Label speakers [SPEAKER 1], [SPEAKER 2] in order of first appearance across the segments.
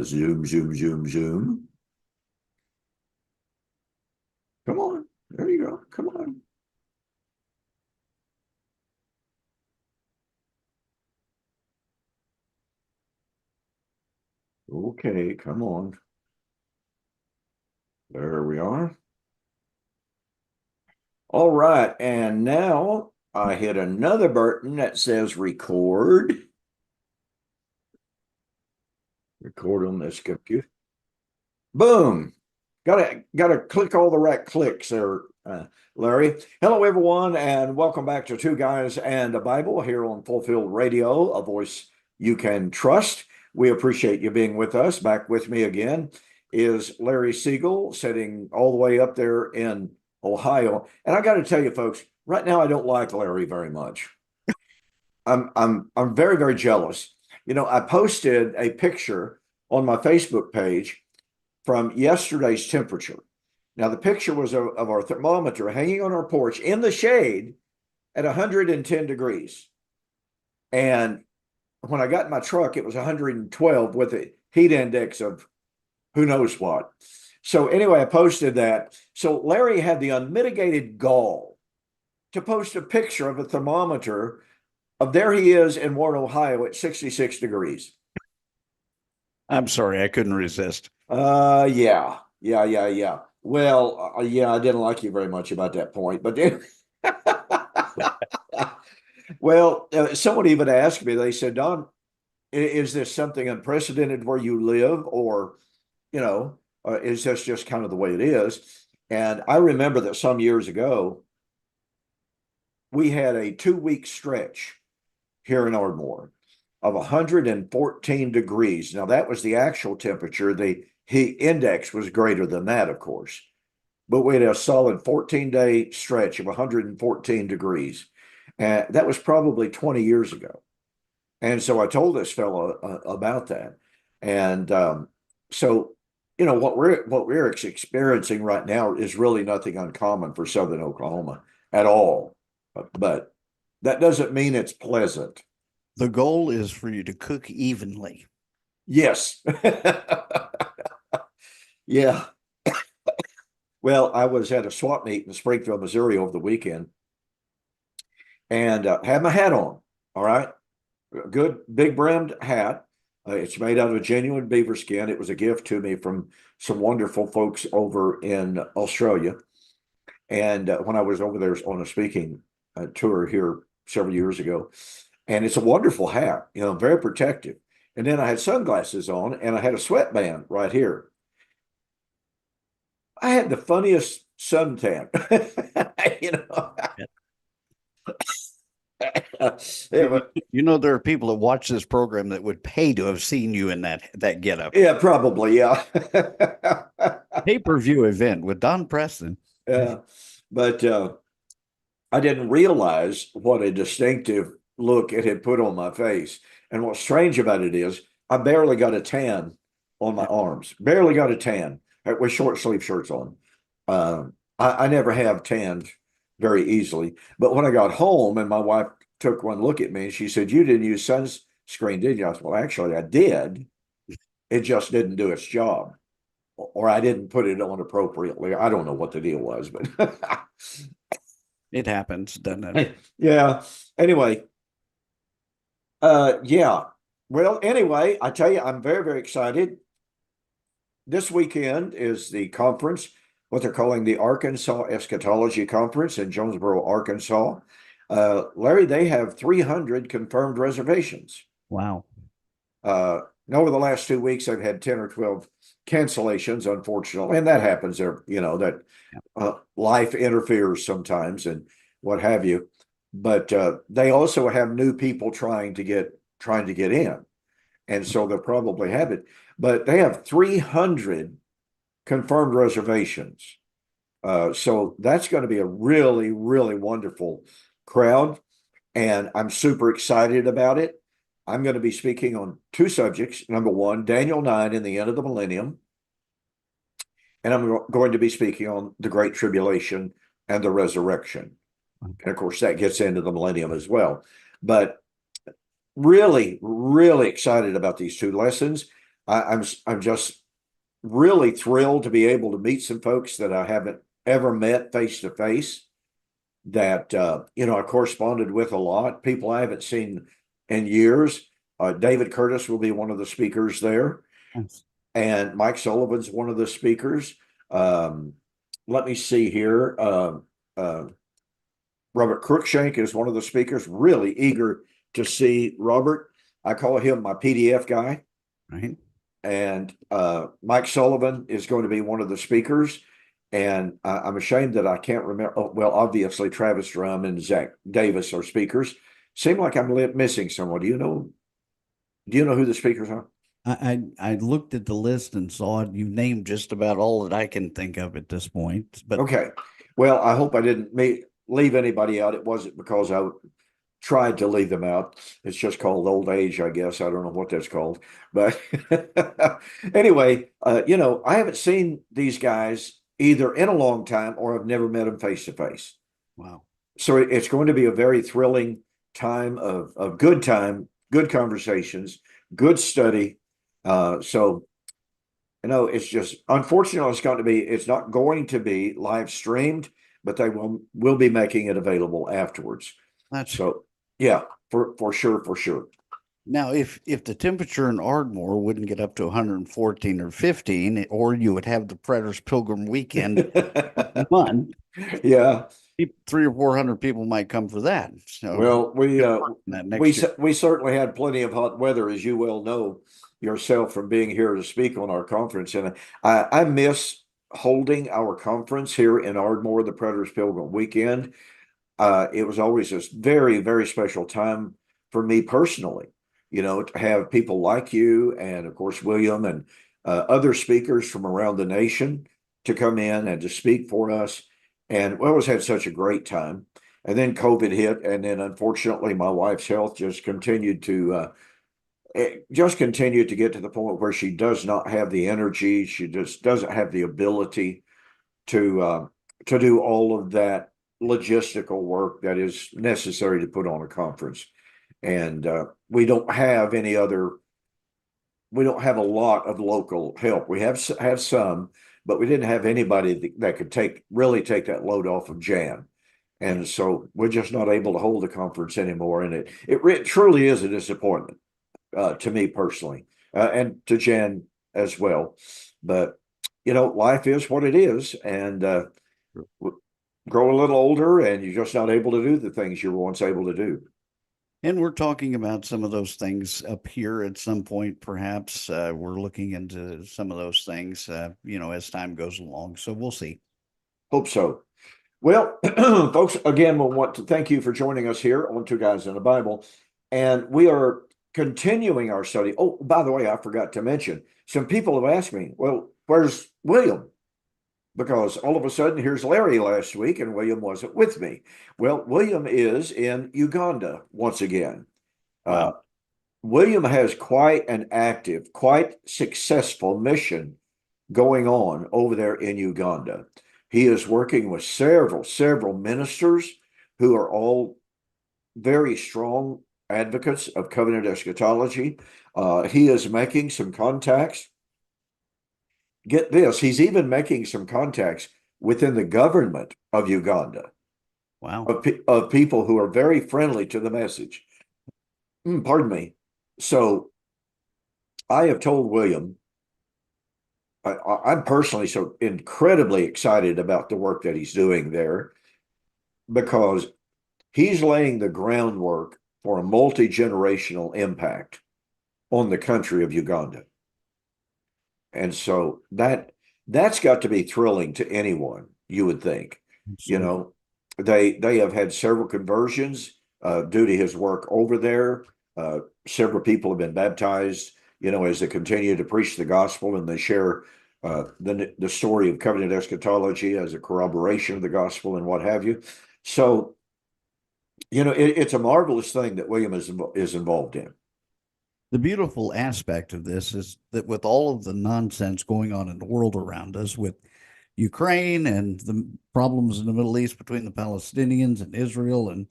[SPEAKER 1] Zoom, zoom, zoom, zoom. Come on. There you go. Come on. Okay, come on. There we are. All right, and now I hit another button that says record. Record on this computer. Boom. Gotta click all the right clicks there, Larry. Hello, everyone, and welcome back to Two Guys and a Bible here on Fulfilled Radio, a voice you can trust. We appreciate you being with us. Back with me again is Larry Siegel, sitting all the way up there in Ohio. And I got to tell you, folks, right now I don't like Larry very much. I'm very, very jealous. You know, I posted a picture on my Facebook page from yesterday's temperature. Now, the picture was of our thermometer hanging on our porch in the shade at 110 degrees. And when I got in my truck, it was 112 with a heat index of who knows what. So anyway, I posted that. So Larry had the unmitigated gall to post a picture of a thermometer of there he is in Warren, Ohio at 66 degrees.
[SPEAKER 2] I'm sorry, I couldn't resist.
[SPEAKER 1] Yeah. Well, yeah, I didn't like you very much about that point, but then, well, someone even asked me, they said, Don, is this something unprecedented where you live, or, is this just kind of the way it is? And I remember that some years ago, we had a 2-week stretch here in Ardmore of 114 degrees. Now, that was the actual temperature. The heat index was greater than that, of course. But we had a solid 14-day stretch of 114 degrees. And that was probably 20 years ago. And so I told this fellow about that. And so, what we're experiencing right now is really nothing uncommon for Southern Oklahoma at all. But that doesn't mean it's pleasant.
[SPEAKER 2] The goal is for you to cook evenly.
[SPEAKER 1] Yes. Yeah. Well, I was at a swap meet in Springfield, Missouri over the weekend and had my hat on. All right. Good big brimmed hat. It's made out of genuine beaver skin. It was a gift to me from some wonderful folks over in Australia. And when I was over there on a speaking tour here several years ago, and it's a wonderful hat, very protective. And then I had sunglasses on and I had a sweatband right here. I had the funniest suntan.
[SPEAKER 2] There are people that watch this program that would pay to have seen you in that getup.
[SPEAKER 1] Yeah, probably. Yeah.
[SPEAKER 2] Pay-per-view event with Don Preston.
[SPEAKER 1] Yeah. But I didn't realize what a distinctive look it had put on my face. And what's strange about it is I barely got a tan on my arms, barely got a tan with short sleeve shirts on. I never have tanned very easily. But when I got home and my wife took one look at me and she said, "You didn't use sunscreen, did you?" I said, "Well, actually, I did. It just didn't do its job. Or I didn't put it on appropriately. I don't know what the deal was, but
[SPEAKER 2] it happens, doesn't it?"
[SPEAKER 1] Yeah. Anyway, yeah. Well, anyway, I tell you, I'm very, very excited. This weekend is the conference, what they're calling the Arkansas Eschatology Conference in Jonesboro, Arkansas. Larry, they have 300 confirmed reservations.
[SPEAKER 2] Wow.
[SPEAKER 1] Over the last 2 weeks, they've had 10 or 12 cancellations, unfortunately, and that happens there, life interferes sometimes and what have you. But they also have new people trying to get in. And so they'll probably have it. But they have 300 confirmed reservations. So that's going to be a really, really wonderful crowd. And I'm super excited about it. I'm going to be speaking on 2 subjects. Number 1, Daniel 9 in the end of the millennium. And I'm going to be speaking on the Great Tribulation and the resurrection. And of course, that gets into the millennium as well. But really, really excited about these 2 lessons. I'm just really thrilled to be able to meet some folks that I haven't ever met face to face. That I corresponded with a lot. People I haven't seen in years. David Curtis will be one of the speakers there,
[SPEAKER 2] Yes.
[SPEAKER 1] and Mike Sullivan's one of the speakers. Um, Let me see here. Robert Cruikshank is one of the speakers. Really eager to see Robert. I call him my PDF guy.
[SPEAKER 2] Right.
[SPEAKER 1] And Mike Sullivan is going to be one of the speakers. And I'm ashamed that I can't remember. Oh, well, obviously, Travis Drum and Zach Davis are speakers. Seem like I'm missing someone. Do you know? Do you know who the speakers are?
[SPEAKER 2] I looked at the list and saw it. You named just about all that I can think of at this point. But
[SPEAKER 1] Okay. Well, I hope I didn't leave anybody out. It wasn't because I tried to leave them out. It's just called old age, I guess. I don't know what that's called. But anyway, I haven't seen these guys either in a long time or I've never met them face to face.
[SPEAKER 2] wow.
[SPEAKER 1] So it's going to be a very thrilling time of good time, good conversations, good study. So it's just unfortunately it's not going to be live streamed, but they will be making it available afterwards.
[SPEAKER 2] That's
[SPEAKER 1] So yeah, for sure, for sure.
[SPEAKER 2] now if the temperature in Ardmore wouldn't get up to 114 or 15, or you would have the Predators Pilgrim weekend month,
[SPEAKER 1] Yeah.
[SPEAKER 2] 300 or 400 people might come for that. So
[SPEAKER 1] Well,
[SPEAKER 2] that next year.
[SPEAKER 1] we certainly had plenty of hot weather, as you well know yourself from being here to speak on our conference, and I miss holding our conference here in Ardmore, the Predators Pilgrim weekend. It was always this very, very special time for me personally, to have people like you and, of course, William and other speakers from around the nation to come in and to speak for us. And we always had such a great time. And then COVID hit. And then, unfortunately, my wife's health just continued to get to the point where she does not have the energy. She just doesn't have the ability to do all of that logistical work that is necessary to put on a conference. And we don't have a lot of local help. We have some, but we didn't have anybody that could really take that load off of Jan. And so we're just not able to hold the conference anymore. And it truly is a disappointment to me personally, and to Jan as well. But life is what it is, and grow a little older, and you're just not able to do the things you were once able to do.
[SPEAKER 2] And we're talking about some of those things up here at some point, perhaps. We're looking into some of those things, as time goes along. So we'll see.
[SPEAKER 1] Hope so. Well, folks, again, we'll want to thank you for joining us here on Two Guys in the Bible. And we are continuing our study. Oh, by the way, I forgot to mention, some people have asked me, well, where's William? Because all of a sudden, here's Larry last week, and William wasn't with me. Well, William is in Uganda once again.
[SPEAKER 2] Wow.
[SPEAKER 1] William has quite an active, quite successful mission going on over there in Uganda. He is working with several ministers who are all very strong advocates of covenant eschatology. He is making some contacts. Get this, he's even making some contacts within the government of Uganda,
[SPEAKER 2] Wow.
[SPEAKER 1] of people who are very friendly to the message. Pardon me. So I have told William, I'm personally so incredibly excited about the work that he's doing there, because he's laying the groundwork for a multi-generational impact on the country of Uganda. And so that's got to be thrilling to anyone, you would think.
[SPEAKER 2] Absolutely.
[SPEAKER 1] They have had several conversions due to his work over there. Several people have been baptized, as they continue to preach the gospel, and they share the story of covenant eschatology as a corroboration of the gospel and what have you. So, it's a marvelous thing that William is involved in.
[SPEAKER 2] The beautiful aspect of this is that with all of the nonsense going on in the world around us, with Ukraine and the problems in the Middle East between the Palestinians and Israel and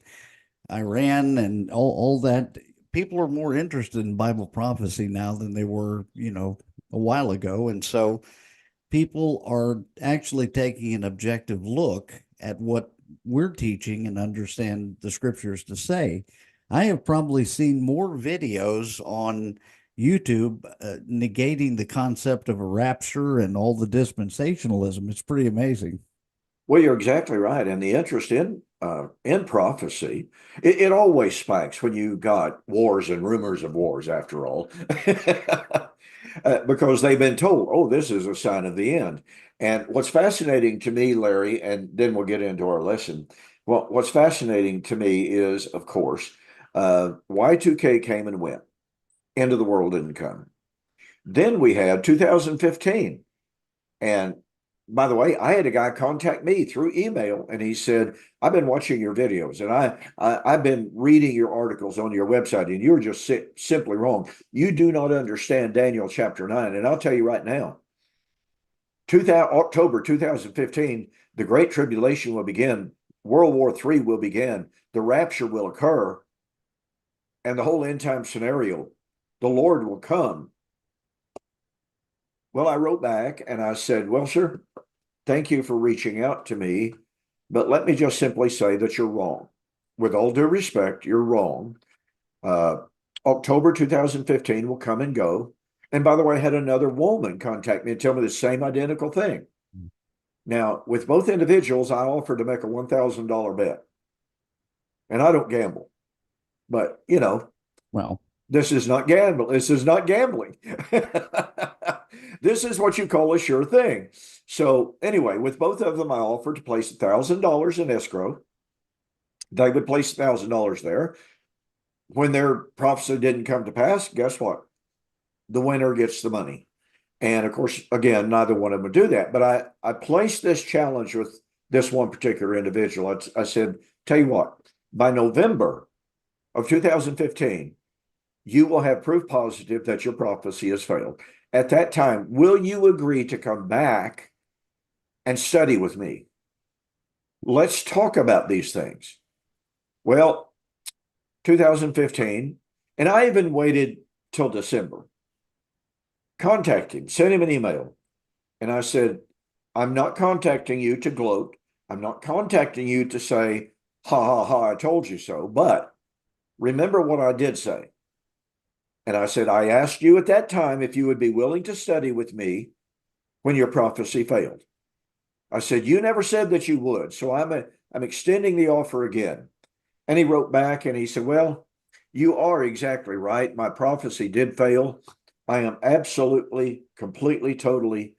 [SPEAKER 2] Iran and all that, people are more interested in Bible prophecy now than they were, a while ago. And so people are actually taking an objective look at what we're teaching and understand the scriptures to say. I have probably seen more videos on YouTube negating the concept of a rapture and all the dispensationalism. It's pretty amazing.
[SPEAKER 1] Well, you're exactly right. And the interest in prophecy, it always spikes when you got wars and rumors of wars, after all, because they've been told, oh, this is a sign of the end. And what's fascinating to me, Larry, and then we'll get into our lesson. Well, what's fascinating to me is, of course, Y2K came and went. End of the world didn't come. Then we had 2015. And by the way, I had a guy contact me through email, and he said, I've been watching your videos, and I've been reading your articles on your website, and you're just simply wrong. You do not understand Daniel chapter 9. And I'll tell you right now, October 2015, the Great Tribulation will begin. World War III will begin. The rapture will occur. And the whole end time scenario, the Lord will come. Well, I wrote back and I said, well, sir, thank you for reaching out to me, but let me just simply say that you're wrong. With all due respect, you're wrong. October 2015 will come and go. And by the way, I had another woman contact me and tell me the same identical thing. Now, with both individuals, I offered to make a $1,000 bet. And I don't gamble. But,
[SPEAKER 2] Well,
[SPEAKER 1] this is not gambling. This is not gambling. This is what you call a sure thing. So anyway, with both of them, I offered to place $1,000 in escrow. They would place $1,000 there. When their prophecy didn't come to pass, guess what? The winner gets the money. And of course, again, neither one of them would do that. But I placed this challenge with this one particular individual. I said, tell you what, by November of 2015, you will have proof positive that your prophecy has failed. At that time, will you agree to come back and study with me? Let's talk about these things. Well, 2015, and I even waited till December. Contacted him, sent him an email, and I said, I'm not contacting you to gloat. I'm not contacting you to say, ha, ha, ha, I told you so. But remember what I did say. And I said, I asked you at that time if you would be willing to study with me when your prophecy failed. I said, you never said that you would. So I'm extending the offer again. And he wrote back and he said, well, you are exactly right. My prophecy did fail. I am absolutely, completely, totally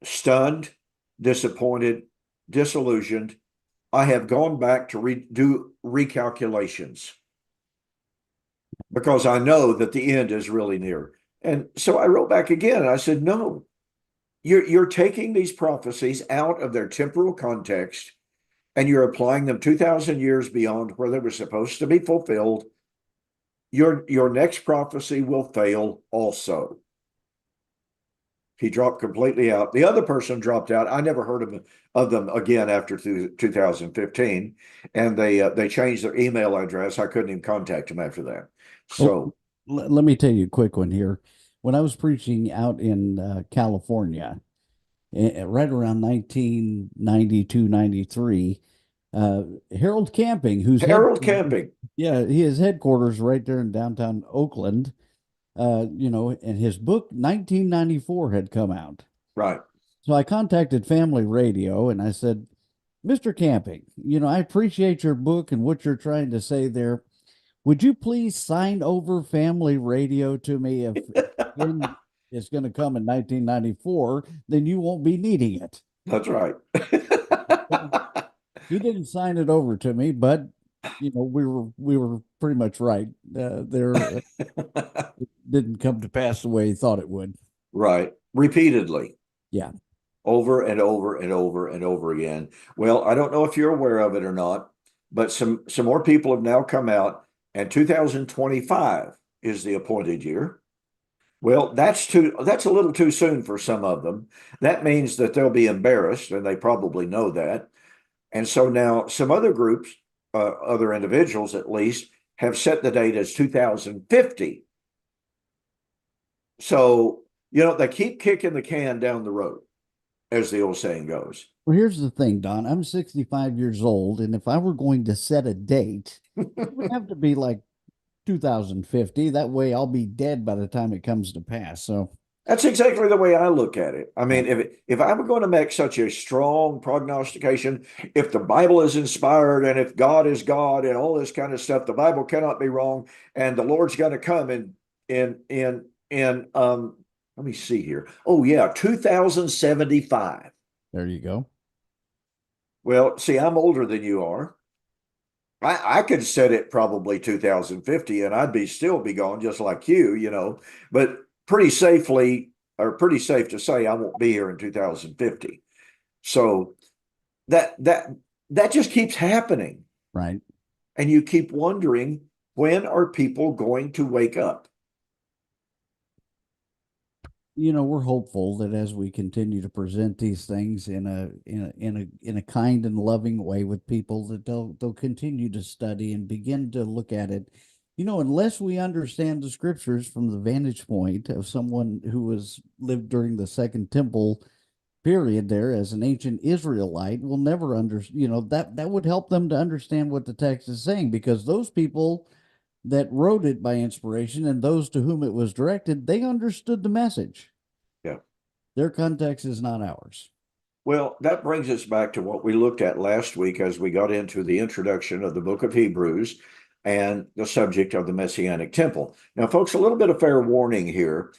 [SPEAKER 1] stunned, disappointed, disillusioned. I have gone back to do recalculations because I know that the end is really near. And so I wrote back again and I said, no, you're taking these prophecies out of their temporal context and you're applying them 2,000 years beyond where they were supposed to be fulfilled. Your next prophecy will fail also. He dropped completely out. The other person dropped out. I never heard of them again after 2015, and they changed their email address. I couldn't even contact them after that. So
[SPEAKER 2] let me tell you a quick one here. When I was preaching out in California, right around 1992, 93, Harold Camping,
[SPEAKER 1] Harold Camping,
[SPEAKER 2] yeah, his headquarters right there in downtown Oakland, and his book 1994 had come out.
[SPEAKER 1] right.
[SPEAKER 2] So I contacted Family Radio and I said, Mr. Camping, I appreciate your book and what you're trying to say there. Would you please sign over Family Radio to me if it's going to come in 1994, then you won't be needing it.
[SPEAKER 1] That's right.
[SPEAKER 2] He didn't sign it over to me, but we were pretty much right. There it didn't come to pass the way he thought it would.
[SPEAKER 1] Right. Repeatedly.
[SPEAKER 2] Yeah.
[SPEAKER 1] Over and over and over and over again. Well, I don't know if you're aware of it or not, but some more people have now come out, and 2025 is the appointed year. Well, that's a little too soon for some of them. That means that they'll be embarrassed, and they probably know that. And so now some other groups, other individuals at least, have set the date as 2050. So, They keep kicking the can down the road, as the old saying goes.
[SPEAKER 2] Well, here's the thing, Don. I'm 65 years old, and if I were going to set a date, it would have to be like 2050. That way I'll be dead by the time it comes to pass. So,
[SPEAKER 1] That's exactly the way I look at it. I
[SPEAKER 2] yeah.
[SPEAKER 1] mean, if I were going to make such a strong prognostication, if the Bible is inspired and if God is God and all this kind of stuff, the Bible cannot be wrong, and the Lord's going to come in let me see here. Oh yeah, 2075.
[SPEAKER 2] There you go.
[SPEAKER 1] Well, see, I'm older than you are. I could set it probably 2050 and I'd be still be gone just like you, but pretty safely or pretty safe to say I won't be here in 2050. So that just keeps happening.
[SPEAKER 2] Right.
[SPEAKER 1] And you keep wondering, when are people going to wake up?
[SPEAKER 2] We're hopeful that as we continue to present these things in a kind and loving way with people, that they'll continue to study and begin to look at it. Unless we understand the scriptures from the vantage point of someone who was lived during the Second Temple period there as an ancient Israelite, will never that would help them to understand what the text is saying, because those people that wrote it by inspiration and those to whom it was directed, they understood the message.
[SPEAKER 1] Yeah.
[SPEAKER 2] Their context is not ours.
[SPEAKER 1] Well, that brings us back to what we looked at last week as we got into the introduction of the book of Hebrews and the subject of the Messianic temple. Now, folks, a little bit of fair warning here.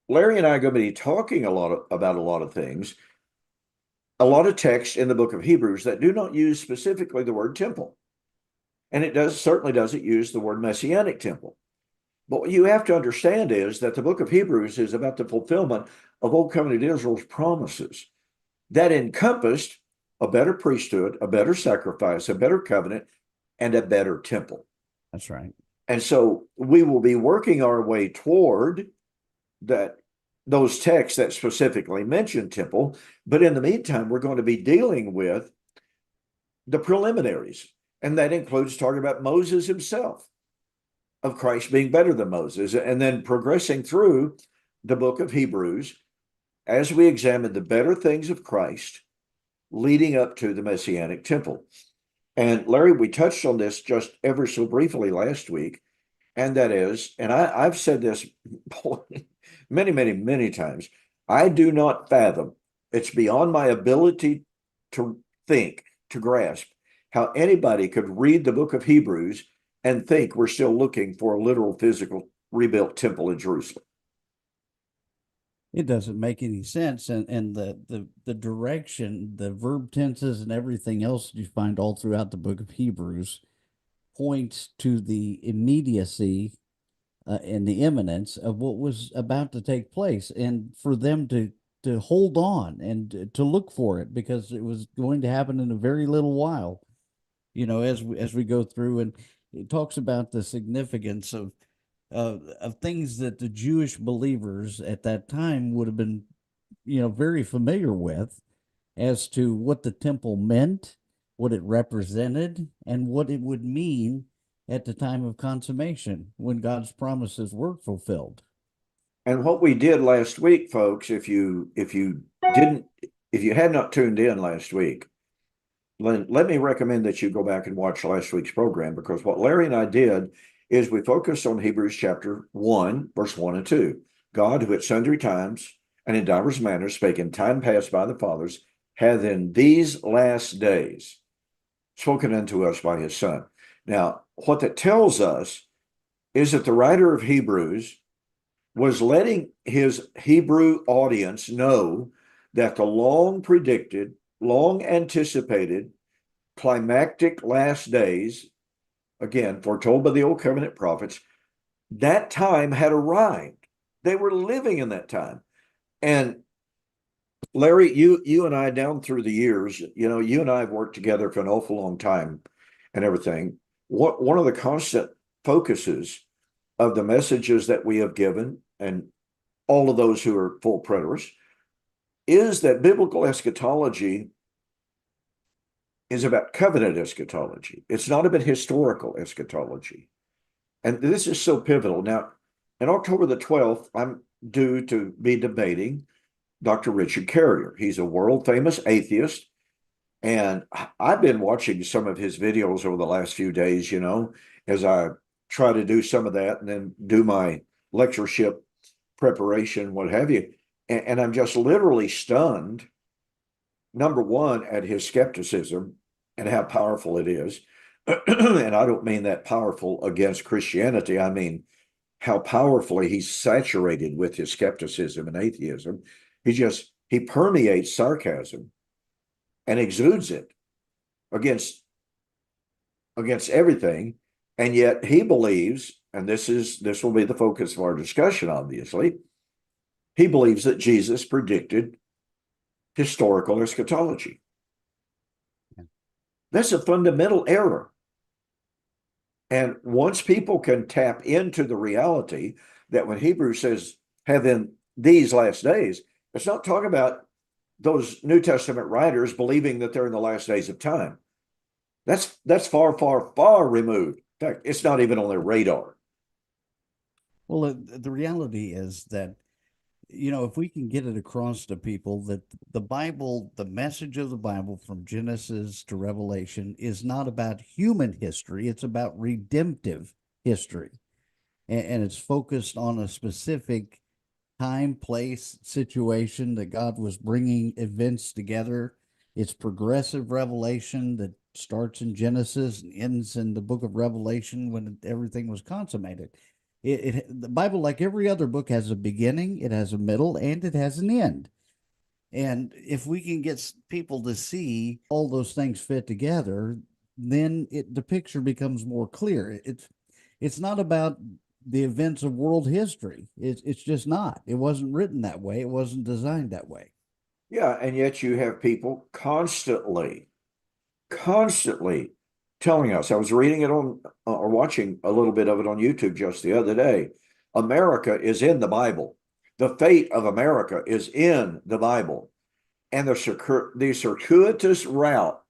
[SPEAKER 1] Larry and I are going to be talking about a lot of things, a lot of text in the book of Hebrews that do not use specifically the word temple. And it certainly doesn't use the word Messianic temple. But what you have to understand is that the book of Hebrews is about the fulfillment of Old Covenant Israel's promises that encompassed a better priesthood, a better sacrifice, a better covenant, and a better temple.
[SPEAKER 2] That's right.
[SPEAKER 1] And so we will be working our way toward those texts that specifically mention temple. But in the meantime, we're going to be dealing with the preliminaries. And that includes talking about Moses himself, of Christ being better than Moses, and then progressing through the book of Hebrews as we examine the better things of Christ leading up to the Messianic temple. And Larry, we touched on this just ever so briefly last week, and that is, and I've said this many, many, many times, I do not fathom, it's beyond my ability to think, to grasp, how anybody could read the book of Hebrews and think we're still looking for a literal physical rebuilt temple in Jerusalem.
[SPEAKER 2] It doesn't make any sense. And the direction, the verb tenses and everything else you find all throughout the book of Hebrews points to the immediacy and the imminence of what was about to take place, and for them to hold on and to look for it, because it was going to happen in a very little while. As we go through, and it talks about the significance of things that the Jewish believers at that time would have been, very familiar with, as to what the temple meant, what it represented, and what it would mean at the time of consummation when God's promises were fulfilled.
[SPEAKER 1] And what we did last week, folks, if you had not tuned in last week, let me recommend that you go back and watch last week's program, because what Larry and I did is we focused on Hebrews chapter 1, verse 1 and 2. God, who at sundry times and in divers manners spake in time past by the fathers, hath in these last days spoken unto us by his Son. Now, what that tells us is that the writer of Hebrews was letting his Hebrew audience know that the long predicted, long anticipated, climactic last days, again, foretold by the Old Covenant prophets, that time had arrived. They were living in that time. And Larry, you and I, down through the years, you and I have worked together for an awful long time and everything. One of the constant focuses of the messages that we have given, and all of those who are full preterists, is that biblical eschatology is about covenant eschatology. It's not about historical eschatology. And this is so pivotal. Now, on October the 12th, I'm due to be debating Dr. Richard Carrier. He's a world famous atheist. And I've been watching some of his videos over the last few days, as I try to do some of that and then do my lectureship preparation, what have you. And I'm just literally stunned, number one, at his skepticism and how powerful it is. And I don't mean that powerful against Christianity. I mean how powerfully he's saturated with his skepticism and atheism. He permeates sarcasm and exudes it against everything. And yet he believes, and this will be the focus of our discussion, obviously, he believes that Jesus predicted historical eschatology. That's a fundamental error. And once people can tap into the reality that when Hebrews says, have in these last days, it's not talking about those New Testament writers believing that they're in the last days of time. That's far, far, far removed. In fact, it's not even on their radar.
[SPEAKER 2] Well, the reality is that, if we can get it across to people that the Bible, the message of the Bible from Genesis to Revelation is not about human history, it's about redemptive history. And it's focused on a specific time, place, situation that God was bringing events together. It's progressive revelation that starts in Genesis and ends in the book of Revelation when everything was consummated. The Bible, like every other book, has a beginning, it has a middle, and it has an end. And if we can get people to see all those things fit together, then the picture becomes more clear. It's not about the events of world history. It's just not. It wasn't written that way. It wasn't designed that way.
[SPEAKER 1] Yeah, and yet you have people constantly telling us. I was reading it on or watching a little bit of it on YouTube just the other day. America is in the Bible. The fate of America is in the Bible. And the circuitous route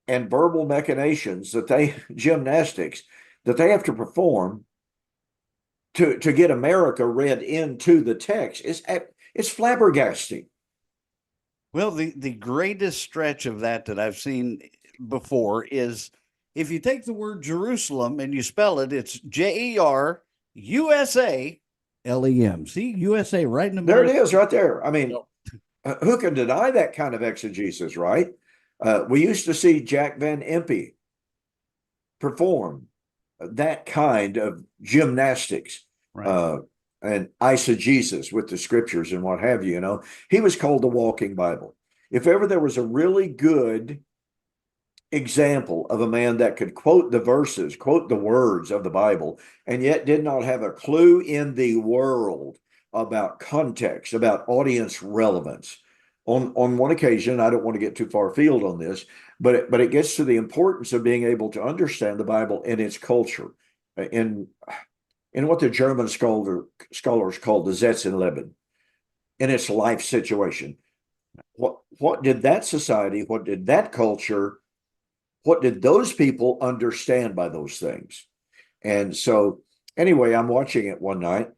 [SPEAKER 1] and verbal machinations gymnastics that they have to perform to get America read into the text it's flabbergasting.
[SPEAKER 2] Well, the greatest stretch of that I've seen before is if you take the word Jerusalem and you spell it, it's JERUSALEM. See, USA right in the middle.
[SPEAKER 1] There it is, right there. I mean, who can deny that kind of exegesis, right? We used to see Jack Van Impe perform that kind of gymnastics,
[SPEAKER 2] Right.
[SPEAKER 1] and eisegesis with the scriptures and what have you. He was called the walking Bible. If ever there was a really good example of a man that could quote the verses, quote the words of the Bible, and yet did not have a clue in the world about context, about audience relevance. On one occasion, I don't want to get too far afield on this, but it gets to the importance of being able to understand the Bible in its culture, in what the German scholars call the Zetzenleben, in its life situation. What did that society, what did that culture, what did those people understand by those things? And so, anyway, I'm watching it one night,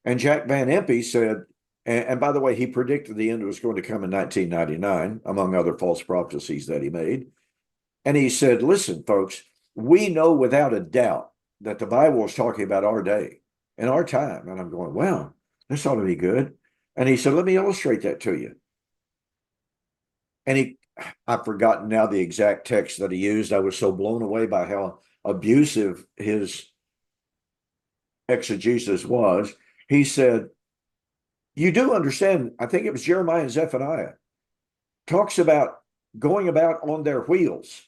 [SPEAKER 1] and Jack Van Impe said, and by the way, he predicted the end was going to come in 1999, among other false prophecies that he made. And he said, listen, folks, we know without a doubt that the Bible is talking about our day and our time. And I'm going, wow, this ought to be good. And he said, let me illustrate that to you. And I've forgotten now the exact text that he used. I was so blown away by how abusive his exegesis was. He said, you do understand, I think it was Jeremiah and Zephaniah, talks about going about on their wheels.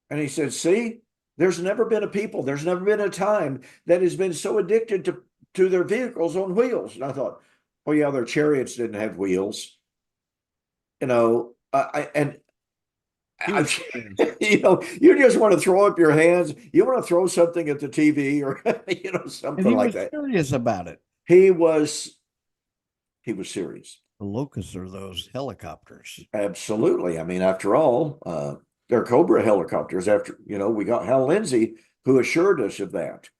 [SPEAKER 1] And he said, see, there's never been a people, there's never been a time that has been so addicted to their vehicles on wheels. And I thought, oh yeah, their chariots didn't have wheels. You just want to throw up your hands. You want to throw something at the TV or something like that.
[SPEAKER 2] He was serious about it.
[SPEAKER 1] He was serious.
[SPEAKER 2] The locusts are those helicopters.
[SPEAKER 1] Absolutely. I mean, after all, they're Cobra helicopters. We got Hal Lindsey who assured us of that.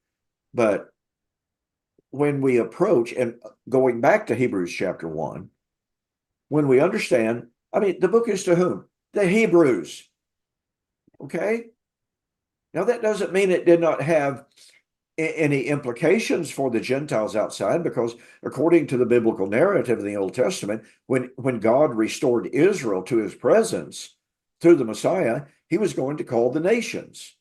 [SPEAKER 1] But when we approach, and going back to Hebrews chapter 1, when we understand, I mean, the book is to whom? The Hebrews. Okay? Now, that doesn't mean it did not have any implications for the Gentiles outside, because according to the biblical narrative in the Old Testament, when God restored Israel to his presence through the Messiah, he was going to call the nations.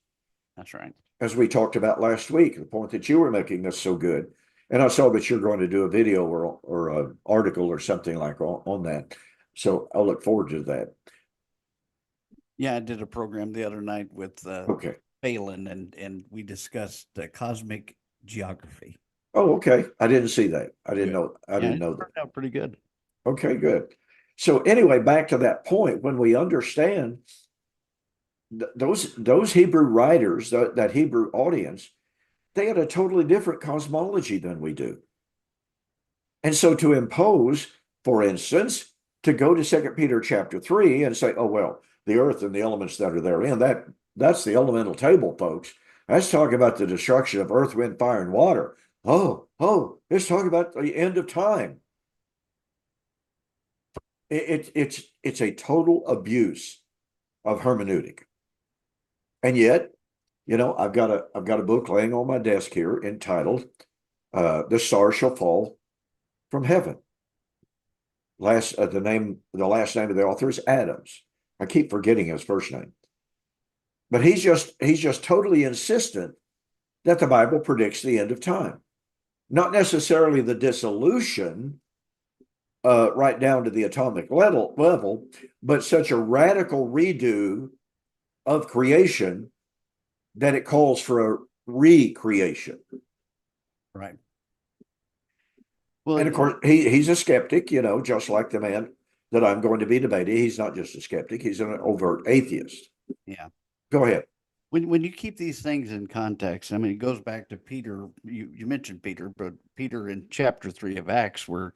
[SPEAKER 2] That's right.
[SPEAKER 1] As we talked about last week, the point that you were making that's so good. And I saw that you're going to do a video or an article or something like on that. So I'll look forward to that.
[SPEAKER 2] Yeah, I did a program the other night with
[SPEAKER 1] Okay.
[SPEAKER 2] Phelan, and we discussed cosmic geography.
[SPEAKER 1] Oh, okay. I didn't see that. I didn't
[SPEAKER 2] Good.
[SPEAKER 1] know. I didn't know that.
[SPEAKER 2] Turned out pretty good.
[SPEAKER 1] Okay, good. So anyway, back to that point, when we understand those Hebrew writers, that Hebrew audience, they had a totally different cosmology than we do. And so to impose, for instance, to go to 2 Peter chapter 3 and say, oh, well, the earth and the elements that are therein, that's the elemental table, folks. That's talking about the destruction of earth, wind, fire, and water. It's talking about the end of time. It's a total abuse of hermeneutic. And yet, I've got a book laying on my desk here entitled "The Stars Shall Fall from Heaven." The last name of the author is Adams. I keep forgetting his first name, but he's just totally insistent that the Bible predicts the end of time, not necessarily the dissolution, right down to the atomic level, but such a radical redo of creation that it calls for a recreation.
[SPEAKER 2] Right. Well,
[SPEAKER 1] And of course, he's a skeptic, just like the man that I'm going to be debating. He's not just a skeptic, he's an overt atheist.
[SPEAKER 2] yeah.
[SPEAKER 1] Go ahead.
[SPEAKER 2] When you keep these things in context, I mean, it goes back to Peter. You mentioned Peter, but Peter in chapter 3 of Acts, where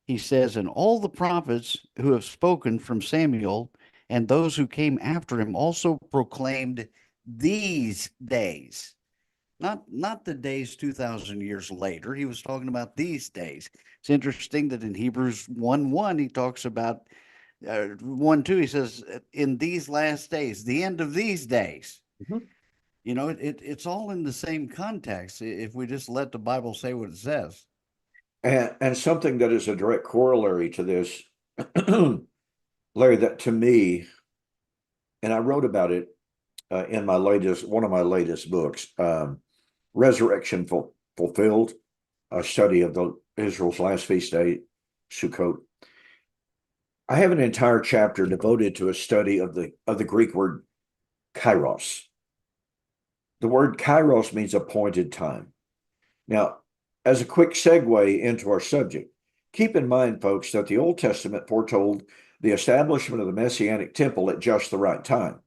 [SPEAKER 2] he says, and all the prophets who have spoken from Samuel and those who came after him also proclaimed these days. Not the days 2,000 years later. He was talking about these days. It's interesting that in Hebrews 1:1 he talks about 1:2 he says, in these last days, the end of these days.
[SPEAKER 1] Mhm.
[SPEAKER 2] It's all in the same context if we just let the Bible say what it says.
[SPEAKER 1] And something that is a direct corollary to this, Larry, that to me, and I wrote about it in one of my latest books, Resurrection Fulfilled, a study of Israel's last feast day, Sukkot. I have an entire chapter devoted to a study of the Greek word kairos. The word kairos means appointed time. Now, as a quick segue into our subject, keep in mind, folks, that the Old Testament foretold the establishment of the Messianic temple at just the right time,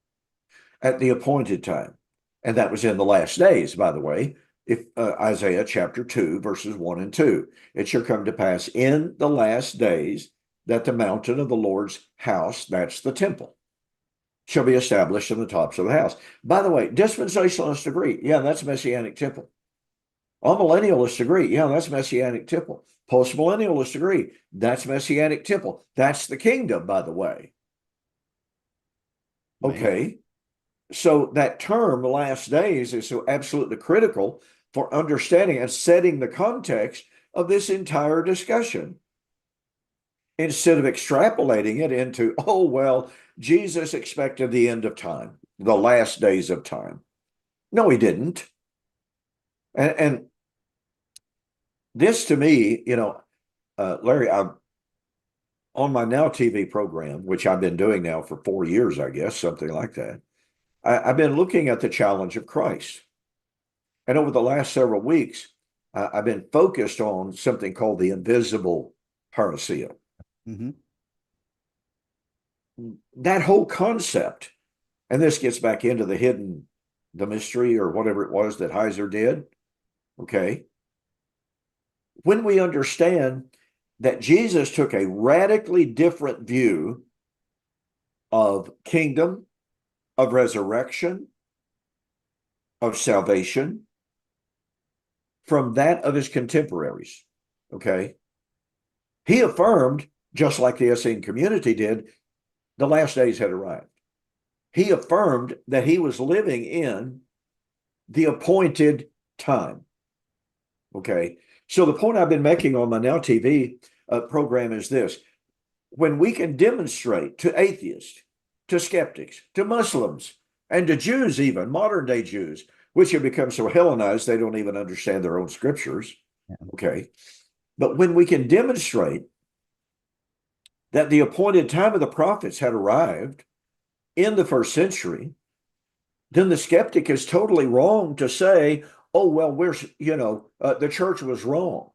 [SPEAKER 1] at the appointed time. And that was in the last days, by the way. If Isaiah chapter 2, verses 1 and 2, it shall come to pass in the last days that the mountain of the Lord's house, that's the temple, shall be established in the tops of the house. By the way, dispensationalists agree. Yeah, that's Messianic temple. Amillennialists agree. Yeah, that's Messianic temple. Postmillennialists agree. That's Messianic temple. That's the kingdom, by the way. Okay. So that term, the last days, is so absolutely critical for understanding and setting the context of this entire discussion. Instead of extrapolating it into, oh, well, Jesus expected the end of time, the last days of time. No, he didn't. And this to me, Larry, I'm on my Now TV program, which I've been doing now for 4 years, I guess, something like that. I've been looking at the challenge of Christ. And over the last several weeks, I've been focused on something called the invisible parousia.
[SPEAKER 2] Mm-hmm.
[SPEAKER 1] That whole concept, and this gets back into the mystery or whatever it was that Heiser did. Okay. When we understand that Jesus took a radically different view of kingdom, of resurrection, of salvation, from that of his contemporaries. Okay. He affirmed, just like the Essene community did, the last days had arrived. He affirmed that he was living in the appointed time. Okay. So the point I've been making on my Now TV program is this. When we can demonstrate to atheists, to skeptics, to Muslims, and to Jews, even modern day Jews, which have become so Hellenized they don't even understand their own scriptures. Okay. But when we can demonstrate that the appointed time of the prophets had arrived in the first century, then the skeptic is totally wrong to say, oh, well, the church was wrong.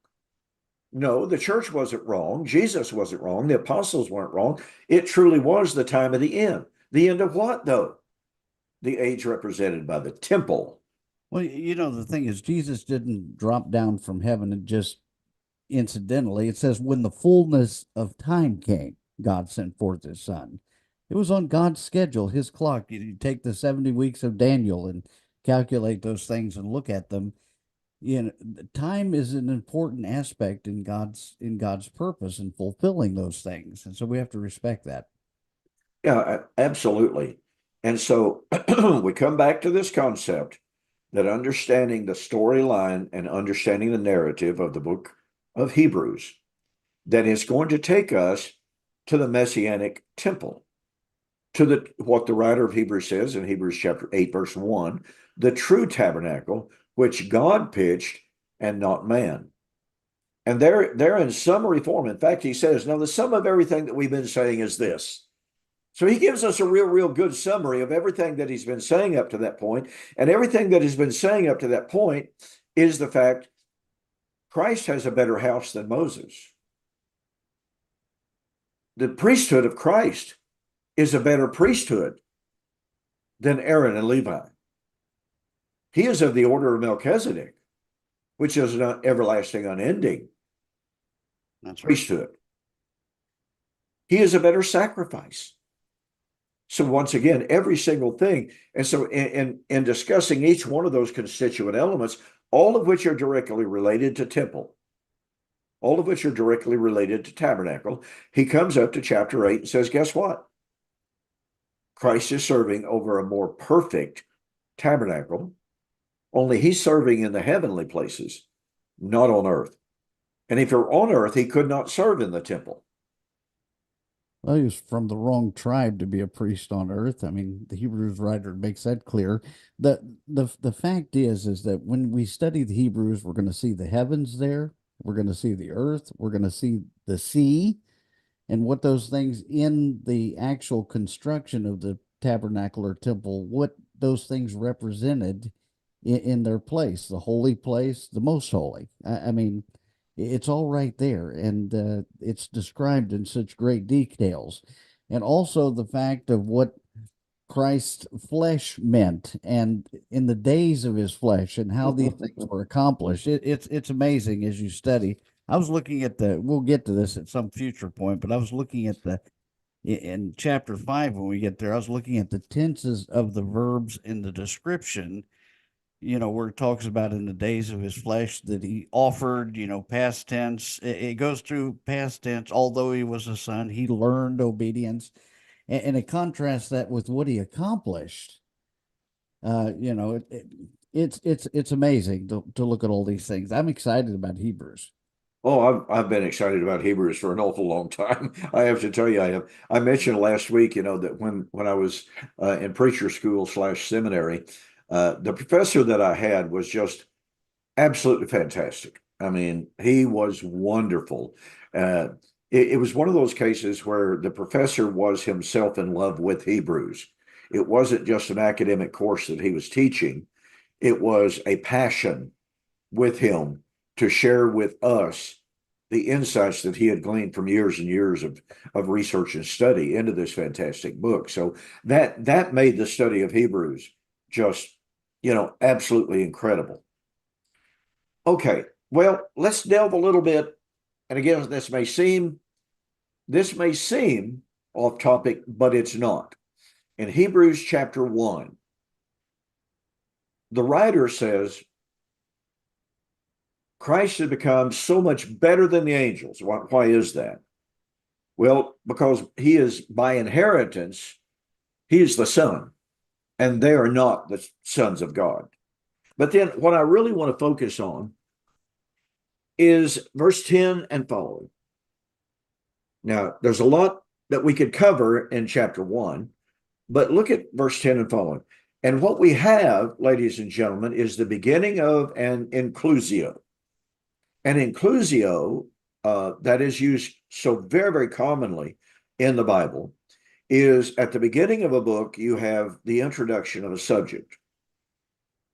[SPEAKER 1] No, the church wasn't wrong. Jesus wasn't wrong. The apostles weren't wrong. It truly was the time of the end. The end of what, though? The age represented by the temple.
[SPEAKER 2] Well, the thing is, Jesus didn't drop down from heaven and just incidentally. It says, when the fullness of time came, God sent forth his son. It was on God's schedule, his clock. You take the 70 weeks of Daniel and calculate those things and look at them. Time is an important aspect in God's purpose in fulfilling those things. And so we have to respect that.
[SPEAKER 1] Yeah, absolutely. And so we come back to this concept that understanding the storyline and understanding the narrative of the book of Hebrews, that is going to take us to the Messianic temple, to what the writer of Hebrews says in Hebrews chapter 8, verse 1, the true tabernacle, which God pitched and not man. And they're in summary form. In fact, he says, now the sum of everything that we've been saying is this. So he gives us a real good summary of everything that he's been saying up to that point. And everything that he's been saying up to that point is the fact Christ has a better house than Moses. The priesthood of Christ is a better priesthood than Aaron and Levi. He is of the order of Melchizedek, which is an everlasting, unending priesthood. He is a better sacrifice. So once again, every single thing. And so in discussing each one of those constituent elements, all of which are directly related to temple, all of which are directly related to tabernacle, he comes up to chapter 8 and says, guess what? Christ is serving over a more perfect tabernacle, only he's serving in the heavenly places, not on earth. And if you're on earth, he could not serve in the temple.
[SPEAKER 2] Well, he was from the wrong tribe to be a priest on earth. I mean, the Hebrews writer makes that clear. The fact is that when we study the Hebrews, we're going to see the heavens there. We're going to see the earth. We're going to see the sea, and what those things in the actual construction of the tabernacle or temple, what those things represented in their place, the holy place, the most holy. I mean, it's all right there, and it's described in such great details. And also the fact of what Christ's flesh meant, and in the days of his flesh, and how these things were accomplished. It's amazing as you study. I was looking at we'll get to this at some future point, but I was looking at in chapter 5 when we get there, I was looking at the tenses of the verbs in the description, where it talks about in the days of his flesh that he offered, past tense. It goes through past tense. Although he was a son, he learned obedience, and it contrasts that with what he accomplished. It's amazing to look at all these things. I'm excited about Hebrews.
[SPEAKER 1] Oh, I've been excited about Hebrews for an awful long time. I have to tell you, I have. I mentioned last week, that when I was in preacher school / seminary, the professor that I had was just absolutely fantastic. I mean, he was wonderful. It was one of those cases where the professor was himself in love with Hebrews. It wasn't just an academic course that he was teaching. It was a passion with him to share with us the insights that he had gleaned from years and years of research and study into this fantastic book. So that made the study of Hebrews just, absolutely incredible. Okay, well, let's delve a little bit. And again, this may seem off topic, but it's not. In Hebrews chapter 1, the writer says, Christ has become so much better than the angels. Why is that? Well, because he is by inheritance, he is the son, and they are not the sons of God. But then what I really want to focus on is verse 10 and following. Now, there's a lot that we could cover in chapter 1, but look at verse 10 and following. And what we have, ladies and gentlemen, is the beginning of an inclusio. An inclusio that is used so very, very commonly in the Bible is at the beginning of a book, you have the introduction of a subject.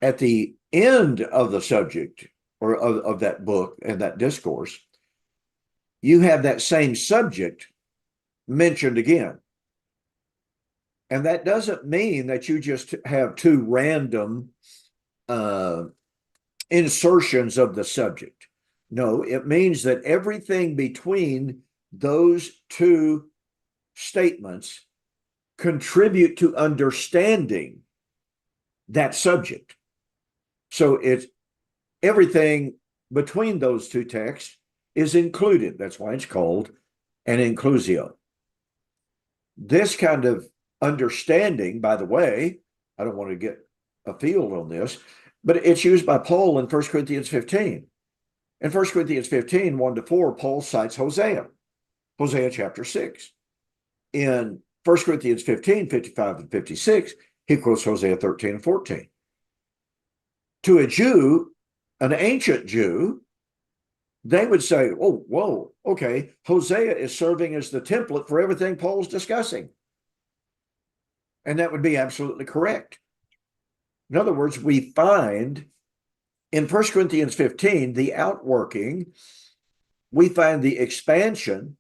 [SPEAKER 1] At the end of the subject or of that book and that discourse, you have that same subject mentioned again. And that doesn't mean that you just have two random insertions of the subject. No, it means that everything between those two statements contribute to understanding that subject. So it's everything between those two texts is included. That's why it's called an inclusio. This kind of understanding, by the way, I don't want to get afield on this, but it's used by Paul in 1 Corinthians 15. In 1 Corinthians 15, 1-4, Paul cites Hosea chapter 6. In 1 Corinthians 15, 55 and 56, he quotes Hosea 13 and 14. To a Jew, an ancient Jew, they would say, oh, whoa, okay, Hosea is serving as the template for everything Paul's discussing. And that would be absolutely correct. In other words, we find in 1 Corinthians 15, the outworking, we find the expansion,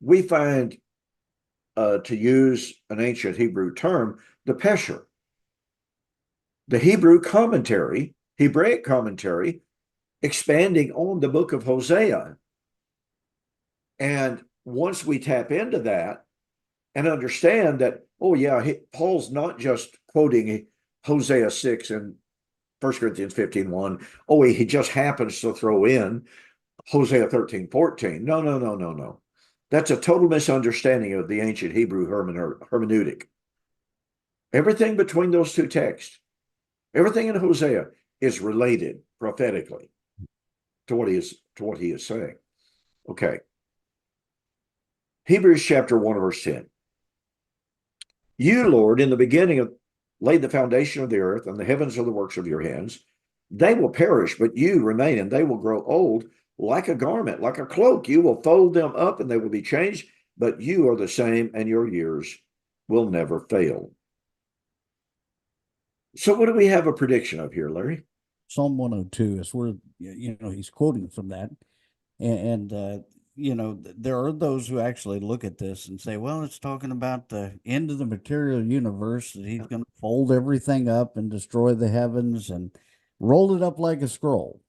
[SPEAKER 1] we find, to use an ancient Hebrew term, the pesher. The Hebrew commentary, Hebraic commentary, expanding on the book of Hosea. And once we tap into that and understand that, oh yeah, Paul's not just quoting Hosea 6 and 1 Corinthians 15:1. Oh, he just happens to throw in Hosea 13:14. No. That's a total misunderstanding of the ancient Hebrew hermeneutic. Everything between those two texts, everything in Hosea is related prophetically to what he is saying. Okay. Hebrews chapter 1, verse 10. You, Lord, in the beginning laid the foundation of the earth, and the heavens are the works of your hands. They will perish, but you remain, and they will grow old like a garment, like a cloak. You will fold them up, and they will be changed, but you are the same, and your years will never fail. So what do we have a prediction of here, Larry?
[SPEAKER 2] Psalm 102 is where, he's quoting from that. And there are those who actually look at this and say, well, it's talking about the end of the material universe, that he's going to fold everything up and destroy the heavens and roll it up like a scroll.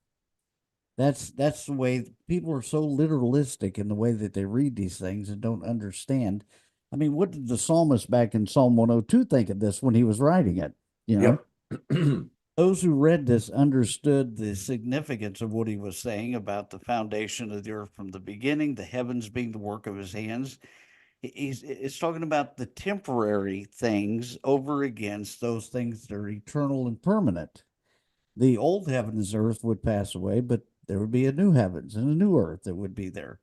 [SPEAKER 2] That's the way people are so literalistic in the way that they read these things and don't understand. I mean, what did the psalmist back in Psalm 102 think of this when he was writing it?
[SPEAKER 1] Yep.
[SPEAKER 2] Those who read this understood the significance of what he was saying about the foundation of the earth from the beginning, the heavens being the work of his hands. It's talking about the temporary things over against those things that are eternal and permanent. The old heavens and earth would pass away, but there would be a new heavens and a new earth that would be there.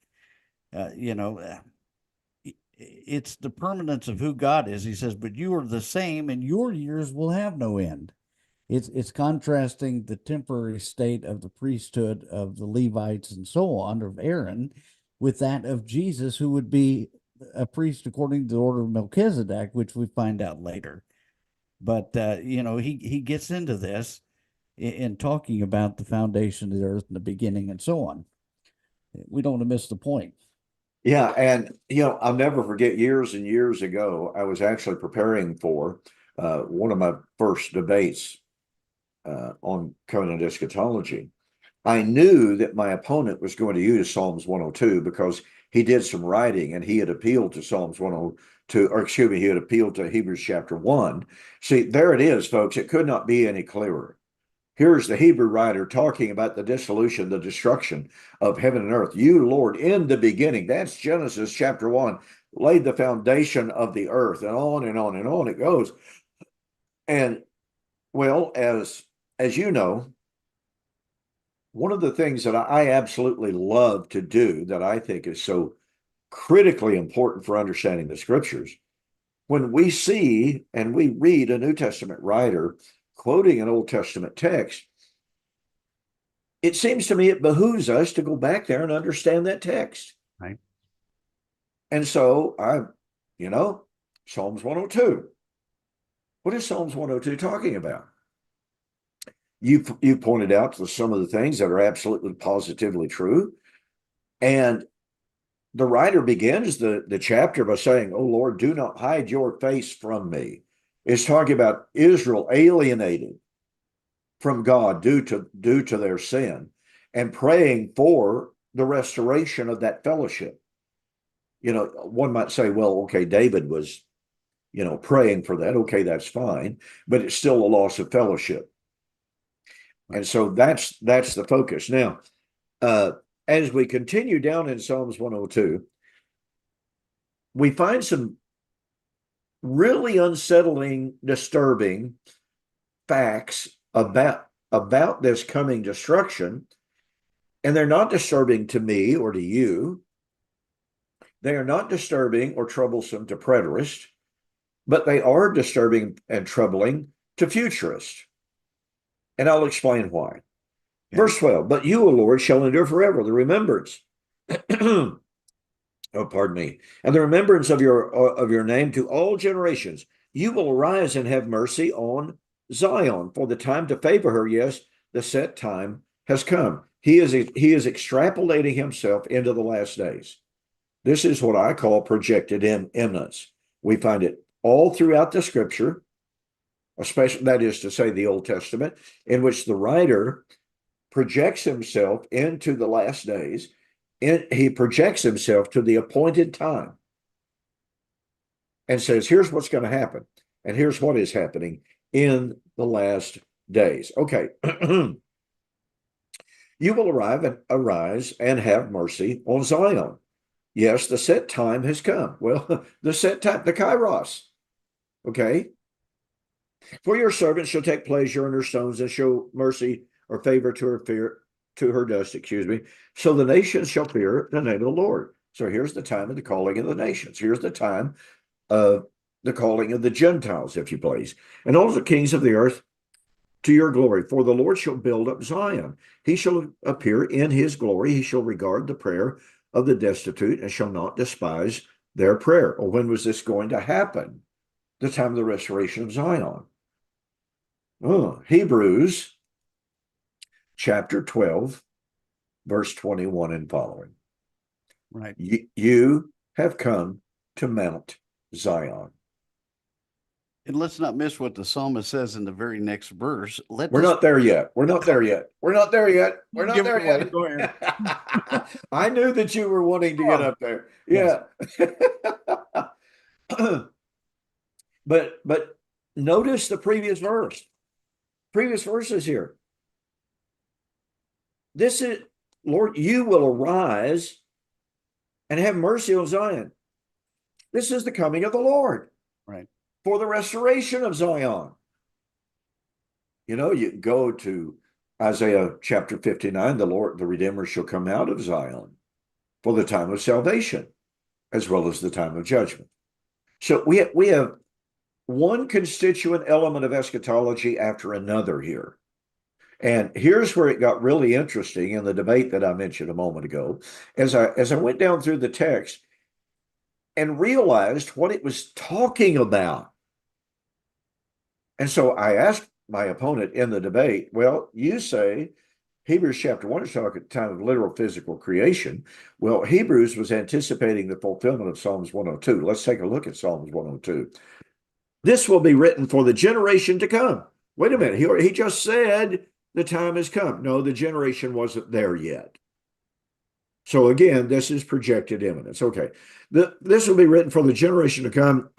[SPEAKER 2] It's the permanence of who God is. He says, but you are the same, and your years will have no end. It's contrasting the temporary state of the priesthood of the Levites and so on, of Aaron, with that of Jesus, who would be a priest according to the order of Melchizedek, which we find out later. But he gets into this in talking about the foundation of the earth and the beginning and so on. We don't want to miss the point.
[SPEAKER 1] Yeah, and I'll never forget, years and years ago, I was actually preparing for one of my first debates on covenant eschatology. I knew that my opponent was going to use Psalms 102 because he did some writing and he had appealed to Psalms 102, or excuse me, he had appealed to Hebrews chapter 1. See, there it is, folks. It could not be any clearer. Here's the Hebrew writer talking about the dissolution, the destruction of heaven and earth. You, Lord, in the beginning, that's Genesis chapter 1, laid the foundation of the earth, and on and on and on it goes. And well, as you know, one of the things that I absolutely love to do that I think is so critically important for understanding the scriptures, when we see and we read a New Testament writer quoting an Old Testament text, it seems to me it behooves us to go back there and understand that text.
[SPEAKER 2] Right.
[SPEAKER 1] And so Psalms 102. What is Psalms 102 talking about? You pointed out to some of the things that are absolutely positively true. And the writer begins the chapter by saying, "Oh Lord, do not hide your face from me." It's talking about Israel alienated from God due to their sin, and praying for the restoration of that fellowship. One might say, well, okay, David was, praying for that. Okay, that's fine, but it's still a loss of fellowship. And so that's the focus. Now, as we continue down in Psalms 102, we find some really unsettling, disturbing facts about this coming destruction. And they're not disturbing to me or to you. They are not disturbing or troublesome to preterists, but they are disturbing and troubling to futurists. And I'll explain why. Okay. Verse 12, but you, O Lord, shall endure forever, the remembrance. Oh, pardon me. And the remembrance of your name to all generations. You will arise and have mercy on Zion, for the time to favor her, yes, the set time has come. He is extrapolating himself into the last days. This is what I call projected imminence. We find it all throughout the scripture, especially, that is to say, the Old Testament, in which the writer projects himself into the last days. He projects himself to the appointed time and says, here's what's going to happen, and here's what is happening in the last days. Okay. You will arise and have mercy on Zion. Yes, the set time has come. Well, the set time, the kairos. Okay. For your servant shall take pleasure in her stones and show mercy or favor to her dust, So the nations shall fear the name of the Lord. So here's the time of the calling of the nations. Here's the time of the calling of the Gentiles, if you please. And all the kings of the earth to your glory. For the Lord shall build up Zion. He shall appear in his glory. He shall regard the prayer of the destitute and shall not despise their prayer. Well, when was this going to happen? The time of the restoration of Zion. Hebrews chapter 12, verse 21 and following.
[SPEAKER 2] Right.
[SPEAKER 1] You have come to Mount Zion.
[SPEAKER 2] And let's not miss what the psalmist says in the very next verse.
[SPEAKER 1] We're not there yet. We're not there yet. We're not there yet. We're not there yet.
[SPEAKER 2] Go ahead.
[SPEAKER 1] I knew that you were wanting to get up there. Yeah. Yes. But notice the previous verse. Previous verses here. This is, Lord, you will arise and have mercy on Zion. This is the coming of the Lord.
[SPEAKER 2] Right.
[SPEAKER 1] For the restoration of Zion. You go to Isaiah chapter 59, the Redeemer shall come out of Zion for the time of salvation, as well as the time of judgment. So we have one constituent element of eschatology after another here. And here's where it got really interesting in the debate that I mentioned a moment ago. As I went down through the text and realized what it was talking about. And so I asked my opponent in the debate, well, you say Hebrews chapter 1 is talking at the time of literal physical creation. Well, Hebrews was anticipating the fulfillment of Psalms 102. Let's take a look at Psalms 102. This will be written for the generation to come. Wait a minute. He just said the time has come. No, the generation wasn't there yet. So again, this is projected imminence. Okay. This will be written for the generation to come,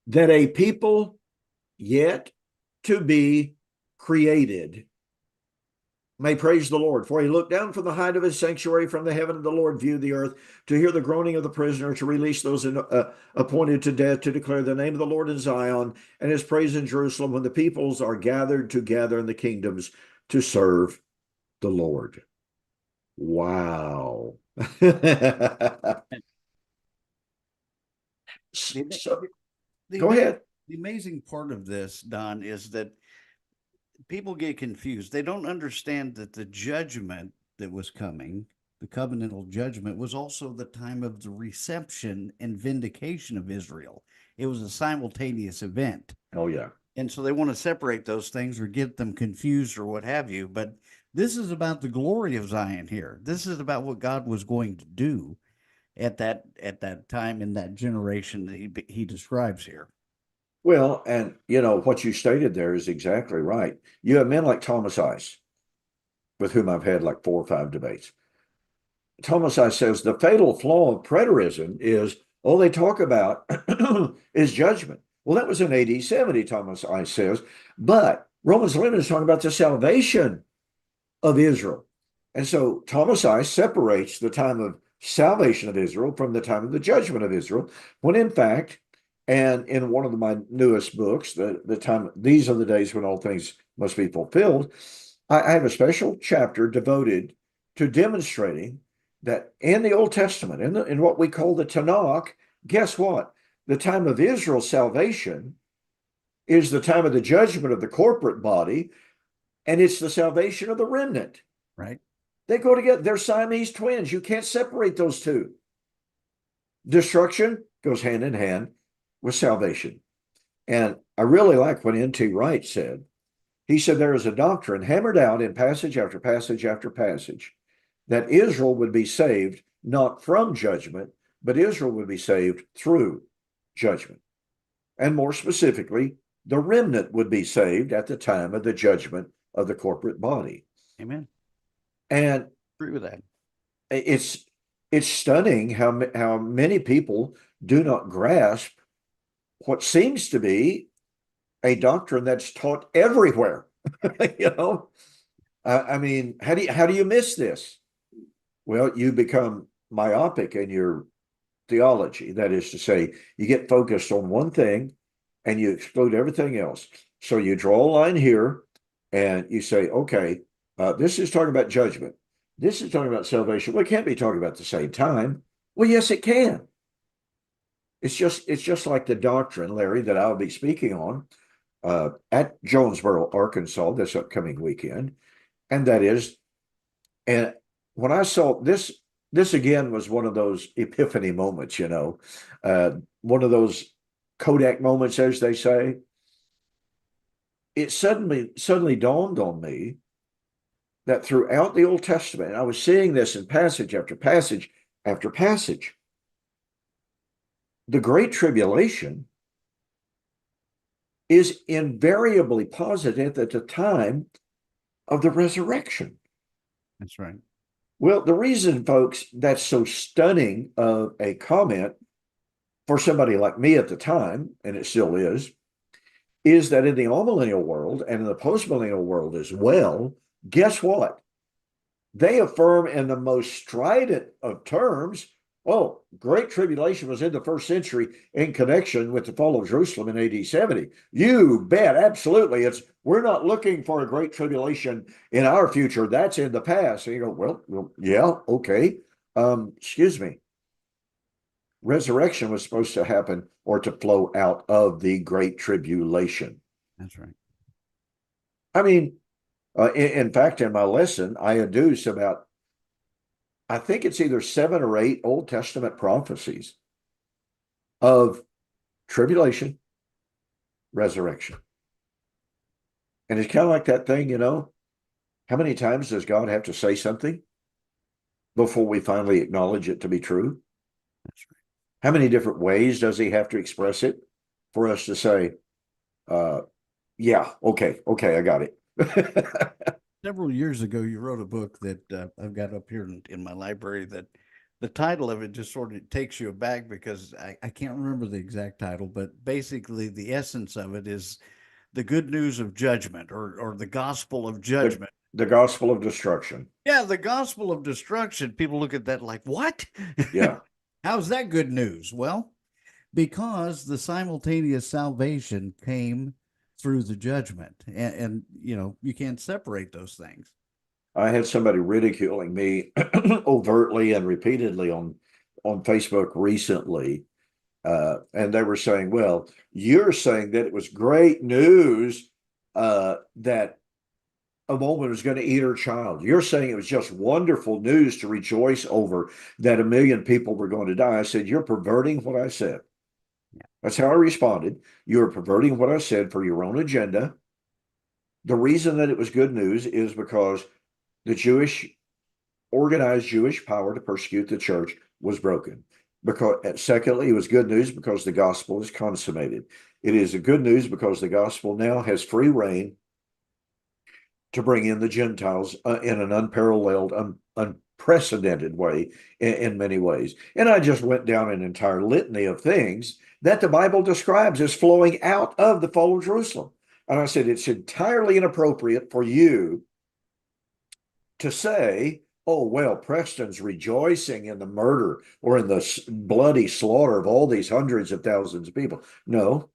[SPEAKER 1] that a people yet to be created. May praise the Lord. For he looked down from the height of his sanctuary from the heaven of the Lord, viewed the earth, to hear the groaning of the prisoner, to release those appointed to death, to declare the name of the Lord in Zion, and his praise in Jerusalem, when the peoples are gathered together in the kingdoms to serve the Lord. Wow. So, go ahead.
[SPEAKER 2] The amazing part of this, Don, is that people get confused. They don't understand that the judgment that was coming, the covenantal judgment, was also the time of the reception and vindication of Israel. It was a simultaneous event.
[SPEAKER 1] Oh, yeah.
[SPEAKER 2] And so they want to separate those things or get them confused or what have you. But this is about the glory of Zion here. This is about what God was going to do at that time in that generation that he describes here.
[SPEAKER 1] Well, and what you stated there is exactly right. You have men like Thomas Ice, with whom I've had like 4 or 5 debates. Thomas Ice says the fatal flaw of preterism is all they talk about is judgment. Well, that was in AD 70, Thomas Ice says, but Romans 11 is talking about the salvation of Israel. And so Thomas Ice separates the time of salvation of Israel from the time of the judgment of Israel, when in fact, and in one of my newest books, the time, these are the days when all things must be fulfilled, I have a special chapter devoted to demonstrating that in the Old Testament, in what we call the Tanakh, guess what? The time of Israel's salvation is the time of the judgment of the corporate body, and it's the salvation of the remnant.
[SPEAKER 2] Right.
[SPEAKER 1] They go together. They're Siamese twins. You can't separate those two. Destruction goes hand in hand with salvation. And I really like what N.T. Wright said. He said there is a doctrine hammered out in passage after passage after passage that Israel would be saved not from judgment, but Israel would be saved through judgment. And more specifically, the remnant would be saved at the time of the judgment of the corporate body.
[SPEAKER 2] Amen.
[SPEAKER 1] And
[SPEAKER 2] I agree with that.
[SPEAKER 1] It's stunning how many people do not grasp what seems to be a doctrine that's taught everywhere. I mean, how do you miss this? Well, you become myopic in your theology. That is to say, you get focused on one thing and you exclude everything else. So you draw a line here and you say, okay, this is talking about judgment. This is talking about salvation. Well, it can't be talking about the same time. Well, yes, it can. It's just like the doctrine, Larry, that I'll be speaking on at Jonesboro, Arkansas, this upcoming weekend. And that is, and when I saw this again was one of those epiphany moments, one of those Kodak moments, as they say. It suddenly dawned on me that throughout the Old Testament, I was seeing this in passage after passage after passage. The Great Tribulation is invariably posited at the time of the resurrection.
[SPEAKER 2] That's right.
[SPEAKER 1] Well, the reason, folks, that's so stunning of a comment for somebody like me at the time, and it still is that in the all-millennial world and in the post-millennial world as well, guess what? They affirm in the most strident of terms, oh, Great Tribulation was in the first century in connection with the fall of Jerusalem in AD 70. You bet, absolutely. We're not looking for a Great Tribulation in our future. That's in the past. And you go, well yeah, okay. Excuse me. Resurrection was supposed to happen or to flow out of the Great Tribulation.
[SPEAKER 2] That's right.
[SPEAKER 1] I mean, in fact, in my lesson, I adduce about, I think it's either 7 or 8 Old Testament prophecies of tribulation, resurrection. And it's kind of like that thing, how many times does God have to say something before we finally acknowledge it to be true?
[SPEAKER 2] That's right.
[SPEAKER 1] How many different ways does he have to express it for us to say, yeah, okay, I got it.
[SPEAKER 2] Several years ago, you wrote a book that I've got up here in my library that the title of it just sort of takes you aback because I can't remember the exact title, but basically the essence of it is the good news of judgment, or the gospel of judgment.
[SPEAKER 1] The gospel of destruction.
[SPEAKER 2] Yeah, the gospel of destruction. People look at that like, what?
[SPEAKER 1] Yeah.
[SPEAKER 2] How's that good news? Well, because the simultaneous salvation came through the judgment. And you can't separate those things.
[SPEAKER 1] I had somebody ridiculing me overtly and repeatedly on Facebook recently. And they were saying, well, you're saying that it was great news that a woman was going to eat her child. You're saying it was just wonderful news to rejoice over that 1 million people were going to die. I said, you're perverting what I said.
[SPEAKER 2] Yeah.
[SPEAKER 1] That's how I responded. You're perverting what I said for your own agenda. The reason that it was good news is because the organized Jewish power to persecute the church was broken. Because secondly, it was good news because the gospel is consummated. It is a good news because the gospel now has free reign to bring in the Gentiles in an unparalleled, unprecedented way in many ways. And I just went down an entire litany of things that the Bible describes as flowing out of the fall of Jerusalem. And I said, it's entirely inappropriate for you to say, oh, well, Preston's rejoicing in the murder or in the bloody slaughter of all these hundreds of thousands of people. No,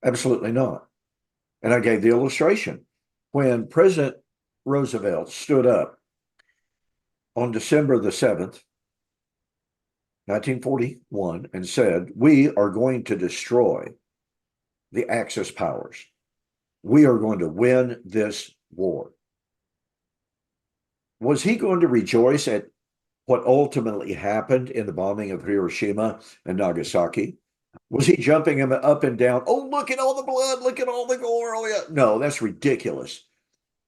[SPEAKER 1] absolutely not. And I gave the illustration. When President Roosevelt stood up on December the 7th, 1941, and said, we are going to destroy the Axis powers. We are going to win this war. Was he going to rejoice at what ultimately happened in the bombing of Hiroshima and Nagasaki? Was he jumping up and down? Oh, look at all the blood. Look at all the gore. Oh, yeah. No, that's ridiculous.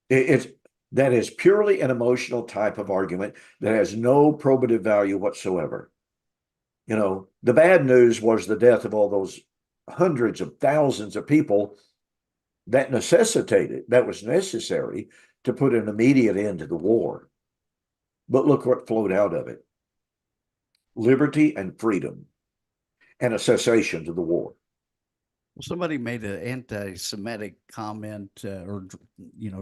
[SPEAKER 1] That is purely an emotional type of argument that has no probative value whatsoever. The bad news was the death of all those hundreds of thousands of people that was necessary to put an immediate end to the war. But look what flowed out of it: liberty and freedom and a cessation to the war.
[SPEAKER 2] Well, somebody made an anti-Semitic comment, or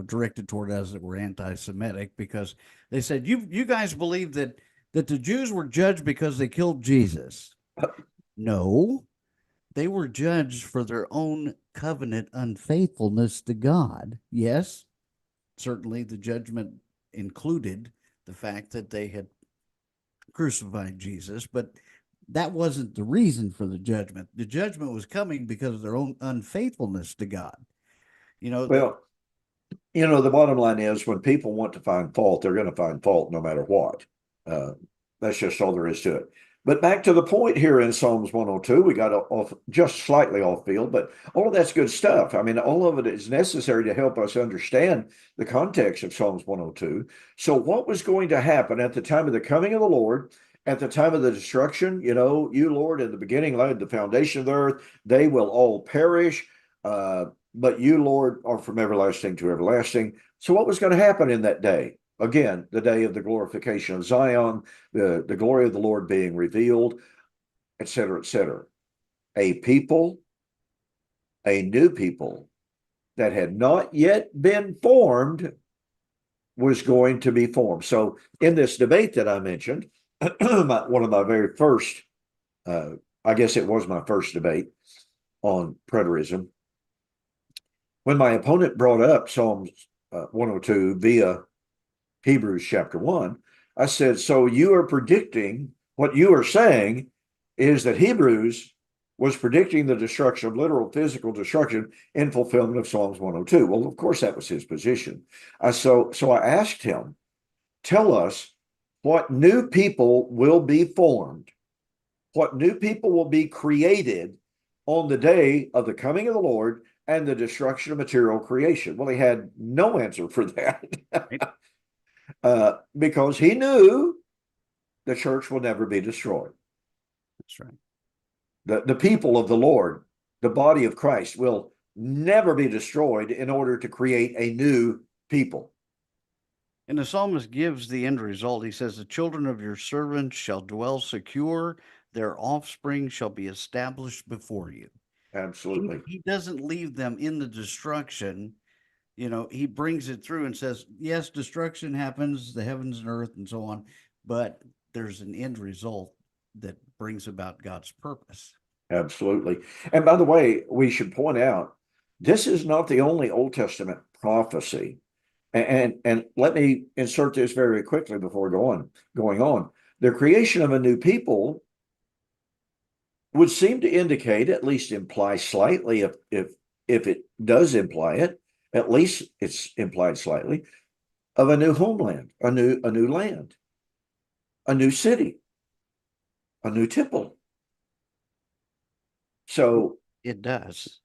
[SPEAKER 2] directed toward us that we're anti-Semitic, because they said, you guys believe that the Jews were judged because they killed Jesus. No, they were judged for their own covenant unfaithfulness to God. Yes, certainly the judgment included the fact that they had crucified Jesus, but that wasn't the reason for the judgment. The judgment was coming because of their own unfaithfulness to God.
[SPEAKER 1] Well, the bottom line is when people want to find fault, they're going to find fault no matter what. That's just all there is to it. But back to the point here in Psalms 102, we got off just slightly off field, but all of that's good stuff. I mean, all of it is necessary to help us understand the context of Psalms 102. So what was going to happen at the time of the coming of the Lord, at the time of the destruction? You, Lord, in the beginning laid the foundation of the earth. They will all perish. But you, Lord, are from everlasting to everlasting. So what was going to happen in that day? Again, the day of the glorification of Zion, the glory of the Lord being revealed, et cetera, et cetera. A new people that had not yet been formed was going to be formed. So in this debate that I mentioned, one of my very first, I guess it was my first debate on preterism, when my opponent brought up Psalms 102 via Hebrews chapter 1, I said, so you are predicting, what you are saying is that Hebrews was predicting the destruction of literal physical destruction in fulfillment of Psalms 102. Well, of course, that was his position. So I asked him, tell us what new people will be formed, what new people will be created on the day of the coming of the Lord and the destruction of material creation. Well, he had no answer for that. Because he knew the church will never be destroyed.
[SPEAKER 2] That's right.
[SPEAKER 1] The people of the Lord, the body of Christ, will never be destroyed in order to create a new people.
[SPEAKER 2] And the psalmist gives the end result. He says, the children of your servants shall dwell secure, their offspring shall be established before you.
[SPEAKER 1] Absolutely.
[SPEAKER 2] He doesn't leave them in the destruction. He brings it through and says, yes, destruction happens, the heavens and earth and so on, but there's an end result that brings about God's purpose.
[SPEAKER 1] Absolutely. And by the way, we should point out this is not the only Old Testament prophecy. And let me insert this very quickly before going on. The creation of a new people would seem to indicate, at least imply slightly, if it does imply it, at least it's implied slightly, of a new homeland, a new land, a new city, a new temple. So
[SPEAKER 2] it does.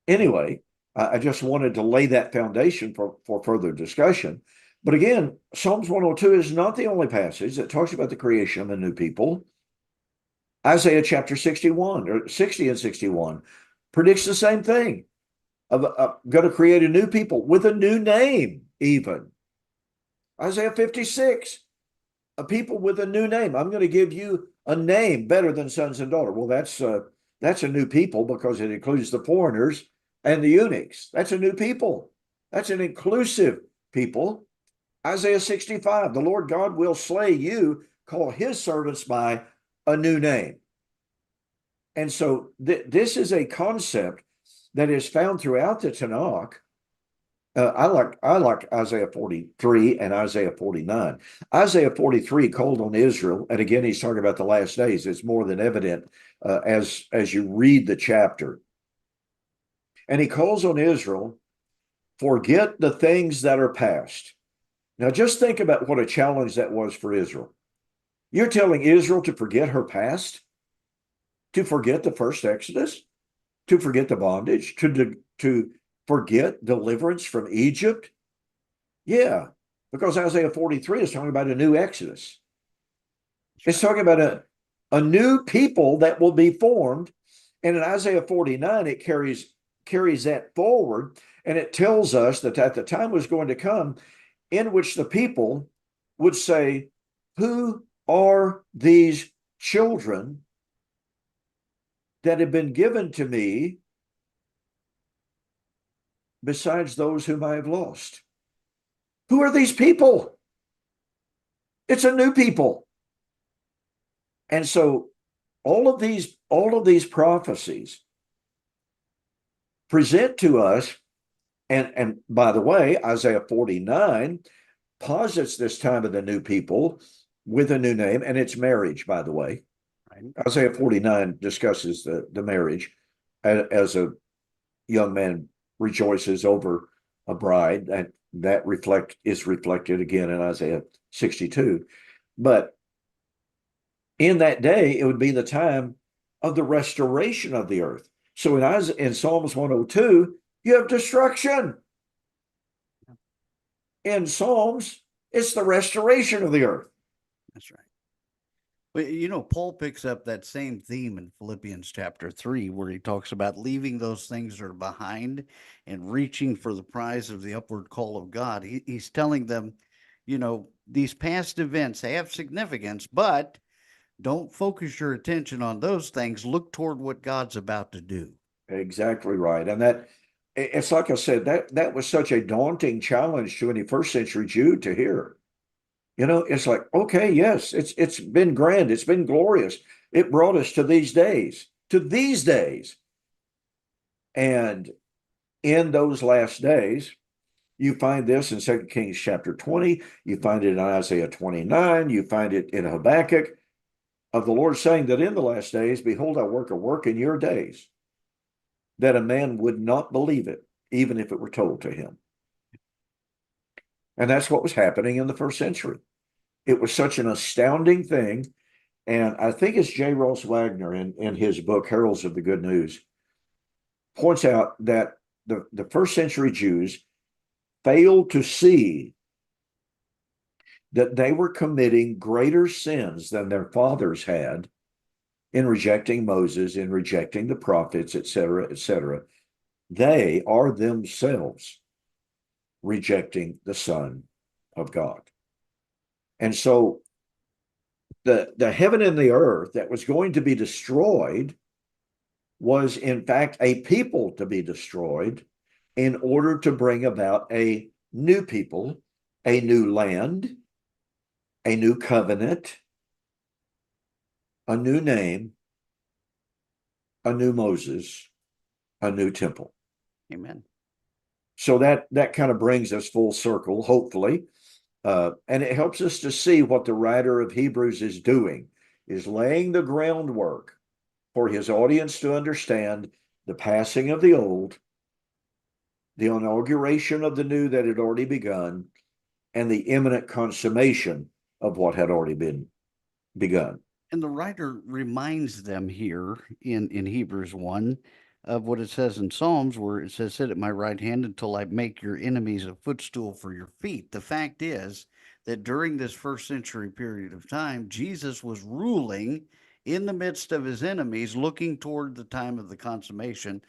[SPEAKER 1] Anyway, I just wanted to lay that foundation for further discussion. But again, Psalms 102 is not the only passage that talks about the creation of a new people. Isaiah chapter 61 or 60 and 61 predicts the same thing. Of going to create a new people with a new name, even. Isaiah 56, a people with a new name. I'm going to give you a name better than sons and daughters. Well, that's a new people because it includes the foreigners and the eunuchs. That's a new people. That's an inclusive people. Isaiah 65, the Lord God will slay you, call his servants by a new name. And so this is a concept that is found throughout the Tanakh. I like Isaiah 43 and Isaiah 49. Isaiah 43 called on Israel, and again he's talking about the last days. It's more than evident as you read the chapter. And he calls on Israel, forget the things that are past. Now just think about what a challenge that was for Israel. You're telling Israel to forget her past, to forget the first Exodus, to forget the bondage, to forget deliverance from Egypt? Yeah, because Isaiah 43 is talking about a new Exodus. It's talking about a new people that will be formed. And in Isaiah 49, it carries that forward. And it tells us that at the time was going to come in which the people would say, who are these children that have been given to me besides those whom I have lost? Who are these people? It's a new people. And so all of these prophecies present to us, and by the way, Isaiah 49 posits this time of the new people with a new name, and it's marriage, by the way. Right. Isaiah 49 discusses the marriage as a young man rejoices over a bride, and that is reflected again in Isaiah 62. But in that day, it would be the time of the restoration of the earth. So in Psalms 102, you have destruction. In Psalms, it's the restoration of the earth.
[SPEAKER 2] That's right. But Paul picks up that same theme in Philippians chapter 3, where he talks about leaving those things that are behind and reaching for the prize of the upward call of God. He's telling them, these past events have significance, but don't focus your attention on those things. Look toward what God's about to do.
[SPEAKER 1] Exactly right. And it's like I said, that was such a daunting challenge to any first century Jew to hear. It's like, okay, yes, it's been grand, it's been glorious. It brought us to these days. And in those last days, you find this in 2 Kings chapter 20, you find it in Isaiah 29, you find it in Habakkuk, of the Lord saying that in the last days, behold, I work a work in your days, that a man would not believe it, even if it were told to him. And that's what was happening in the first century. It was such an astounding thing. And I think it's J. Ross Wagner in his book, Heralds of the Good News, points out that the first century Jews failed to see that they were committing greater sins than their fathers had in rejecting Moses, in rejecting the prophets, et cetera, et cetera. They are themselves rejecting the Son of God. And so the heaven and the earth that was going to be destroyed was in fact a people to be destroyed in order to bring about a new people, a new land, a new covenant, a new name, a new Moses, a new temple.
[SPEAKER 2] Amen.
[SPEAKER 1] So that kind of brings us full circle, hopefully. And it helps us to see what the writer of Hebrews is doing, is laying the groundwork for his audience to understand the passing of the old, the inauguration of the new that had already begun, and the imminent consummation of what had already been begun.
[SPEAKER 2] And the writer reminds them here in Hebrews 1 of what it says in Psalms, where it says, "Sit at my right hand until I make your enemies a footstool for your feet." The fact is that during this first century period of time, Jesus was ruling in the midst of his enemies, looking toward the time of the consummation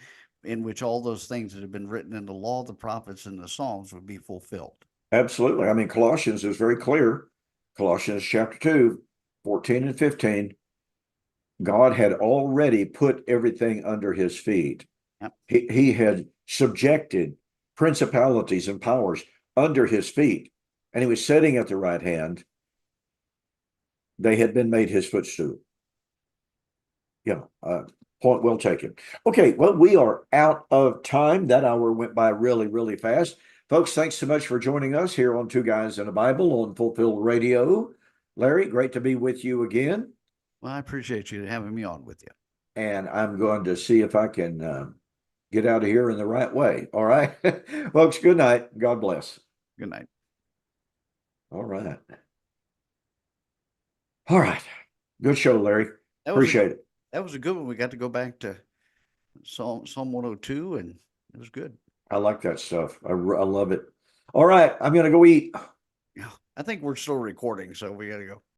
[SPEAKER 2] in which all those things that have been written in the law, the prophets, and the Psalms would be fulfilled.
[SPEAKER 1] Absolutely. I mean, Colossians is very clear. Colossians chapter 2, 14 and 15. God had already put everything under his feet.
[SPEAKER 2] Yep.
[SPEAKER 1] He had subjected principalities and powers under his feet, and he was sitting at the right hand. They had been made his footstool. Yeah, point well taken. Okay, well, we are out of time. That hour went by really, really fast. Folks, thanks so much for joining us here on Two Guys and a Bible on Fulfilled Radio. Larry, great to be with you again.
[SPEAKER 2] Well, I appreciate you having me on with you.
[SPEAKER 1] And I'm going to see if I can get out of here in the right way. All right. Folks, good night. God bless.
[SPEAKER 2] Good night.
[SPEAKER 1] All right. All right. Good show, Larry. Appreciate it.
[SPEAKER 2] That was a good one. We got to go back to Psalm 102, and it was good.
[SPEAKER 1] I like that stuff. I love it. All right. I'm going to go eat.
[SPEAKER 2] Yeah, I think we're still recording, so we got to go.